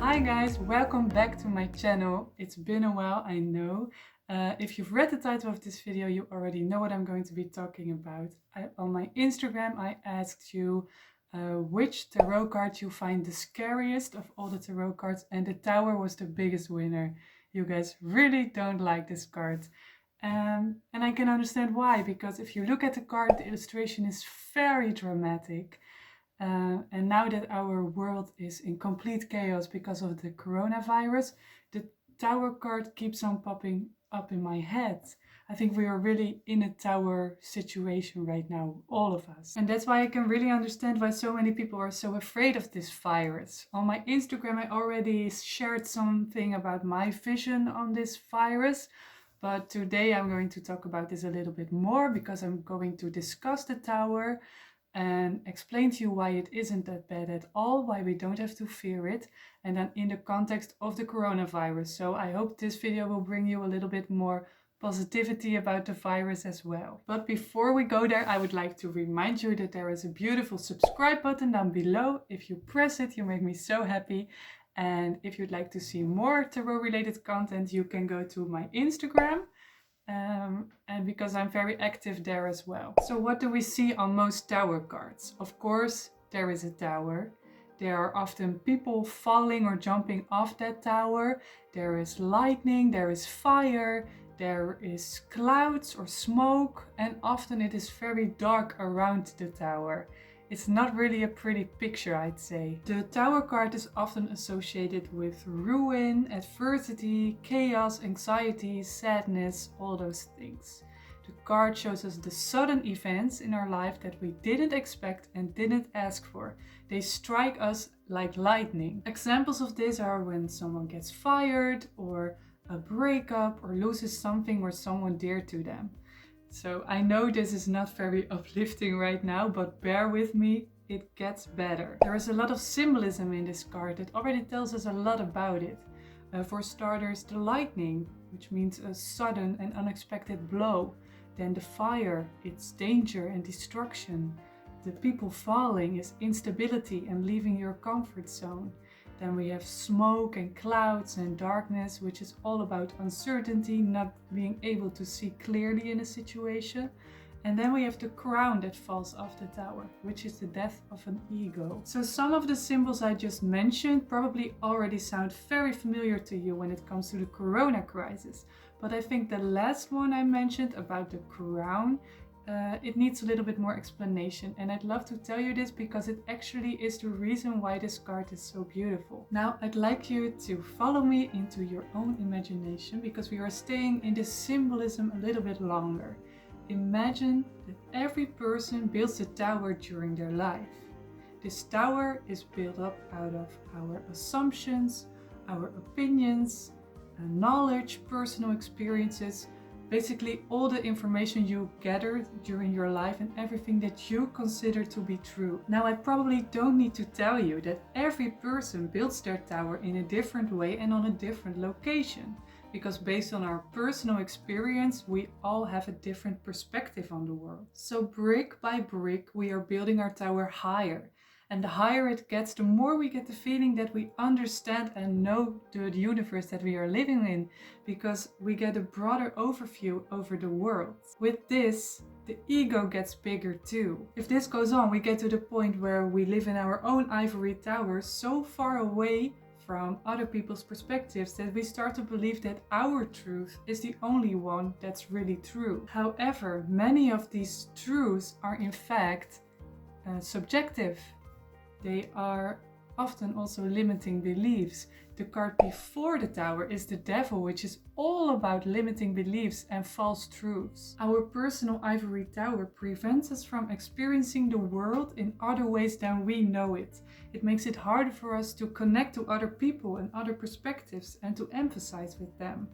Hi guys, welcome back to my channel. It's been a while, I know. If you've read the title of this video, you already know what I'm going to be talking about. On my Instagram, I asked you which tarot card you find the scariest of all the tarot cards, and the Tower was the biggest winner. You guys really don't like this card. And I can understand why, because if you look at the card, the illustration is very dramatic. And now that our world is in complete chaos because of the coronavirus, the Tower card keeps on popping up in my head. I think we are really in a tower situation right now, all of us. And that's why I can really understand why so many people are so afraid of this virus. On my Instagram, I already shared something about my vision on this virus. But today I'm going to talk about this a little bit more because I'm going to discuss the Tower and explain to you why it isn't that bad at all, why we don't have to fear it, and then in the context of the coronavirus. So I hope this video will bring you a little bit more positivity about the virus as well. But before we go there, I would like to remind you that there is a beautiful subscribe button down below. If you press it, you make me so happy. And if you'd like to see more tarot related content, you can go to my Instagram. And because I'm very active there as well. So what do we see on most tower cards? Of course, there is a tower. There are often people falling or jumping off that tower. There is lightning, there is fire, there is clouds or smoke, and often it is very dark around the tower. It's not really a pretty picture, I'd say. The Tower card is often associated with ruin, adversity, chaos, anxiety, sadness, all those things. The card shows us the sudden events in our life that we didn't expect and didn't ask for. They strike us like lightning. Examples of this are when someone gets fired, or a breakup, or loses something or someone dear to them. So I know this is not very uplifting right now, but bear with me, it gets better. There is a lot of symbolism in this card that already tells us a lot about it. For starters, the lightning, which means a sudden and unexpected blow. Then the fire, it's danger and destruction. The people falling is instability and leaving your comfort zone. Then we have smoke and clouds and darkness, which is all about uncertainty, not being able to see clearly in a situation. And then we have the crown that falls off the tower, which is the death of an ego. So some of the symbols I just mentioned probably already sound very familiar to you when it comes to the corona crisis. But I think the last one I mentioned about the crown, it needs a little bit more explanation, and I'd love to tell you this because it actually is the reason why this card is so beautiful. Now I'd like you to follow me into your own imagination because we are staying in this symbolism a little bit longer. Imagine that every person builds a tower during their life. This tower is built up out of our assumptions, our opinions, knowledge, personal experiences, basically all the information you gathered during your life and everything that you consider to be true. Now I probably don't need to tell you that every person builds their tower in a different way and on a different location. Because based on our personal experience, we all have a different perspective on the world. So brick by brick, we are building our tower higher. And the higher it gets, the more we get the feeling that we understand and know the universe that we are living in, because we get a broader overview over the world. With this, the ego gets bigger too. If this goes on, we get to the point where we live in our own ivory tower so far away from other people's perspectives that we start to believe that our truth is the only one that's really true. However, many of these truths are in fact subjective. They are often also limiting beliefs. The card before the tower is the devil, which is all about limiting beliefs and false truths. Our personal ivory tower prevents us from experiencing the world in other ways than we know it. It makes it harder for us to connect to other people and other perspectives and to empathize with them.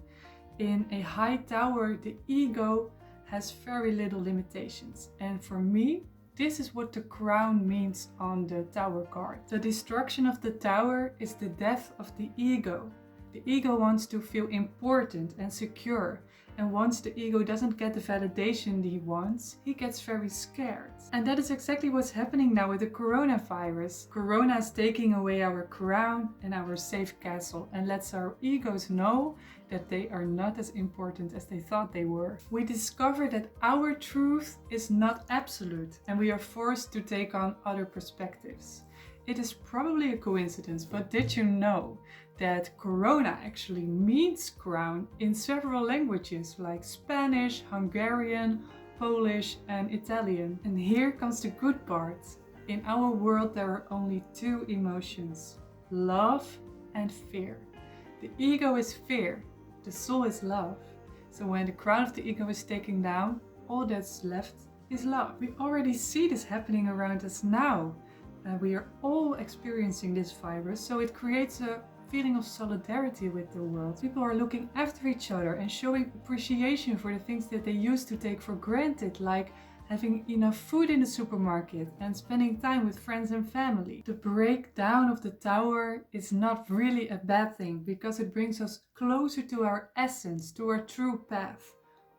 In a high tower, the ego has very little limitations. And for me, this is what the crown means on the tower card. The destruction of the tower is the death of the ego. The ego wants to feel important and secure. And once the ego doesn't get the validation he wants, he gets very scared. And that is exactly what's happening now with the coronavirus. Corona is taking away our crown and our safe castle and lets our egos know that they are not as important as they thought they were. We discover that our truth is not absolute and we are forced to take on other perspectives. It is probably a coincidence, but did you know that Corona actually means crown in several languages like Spanish, Hungarian, Polish and Italian? And here comes the good part. In our world there are only two emotions, love and fear. The ego is fear, the soul is love. So when the crown of the ego is taken down, all that's left is love. We already see this happening around us now. We are all experiencing this virus, so it creates a feeling of solidarity with the world. People are looking after each other and showing appreciation for the things that they used to take for granted, like having enough food in the supermarket and spending time with friends and family. The breakdown of the tower is not really a bad thing because it brings us closer to our essence, to our true path,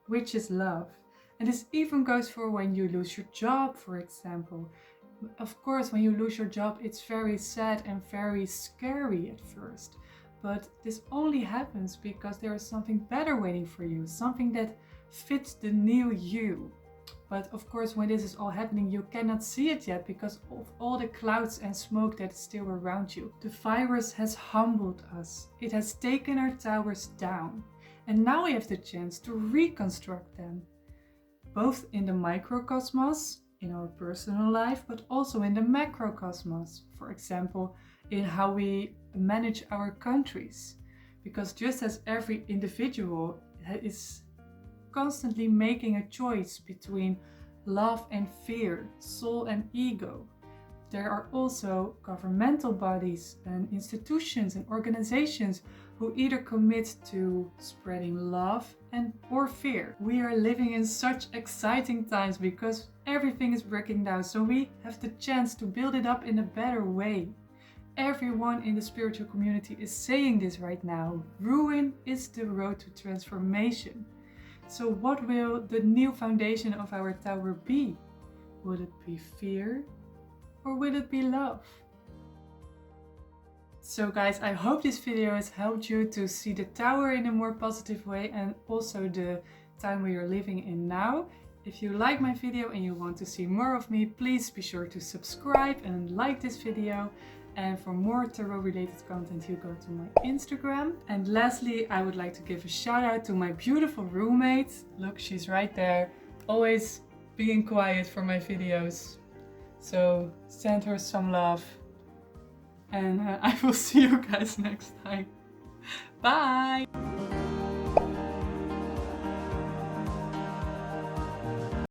which is love. And this even goes for when you lose your job, for example. Of course, when you lose your job, it's very sad and very scary at first. But this only happens because there is something better waiting for you, something that fits the new you. But of course, when this is all happening, you cannot see it yet because of all the clouds and smoke that is still around you. The virus has humbled us. It has taken our towers down. And now we have the chance to reconstruct them. Both in the microcosmos, in our personal life, but also in the macrocosmos. For example, in how we manage our countries. Because just as every individual is constantly making a choice between love and fear, soul and ego, there are also governmental bodies and institutions and organizations who either commit to spreading love or fear. We are living in such exciting times because everything is breaking down, so we have the chance to build it up in a better way. Everyone in the spiritual community is saying this right now. Ruin is the road to transformation. So what will the new foundation of our tower be? Will it be fear or will it be love? So guys, I hope this video has helped you to see the tower in a more positive way and also the time we are living in now. If you like my video and you want to see more of me, please be sure to subscribe and like this video. And for more tarot related content, you go to my Instagram. And lastly, I would like to give a shout out to my beautiful roommate. Look, she's right there, always being quiet for my videos. So send her some love. And I will see you guys next time. Bye!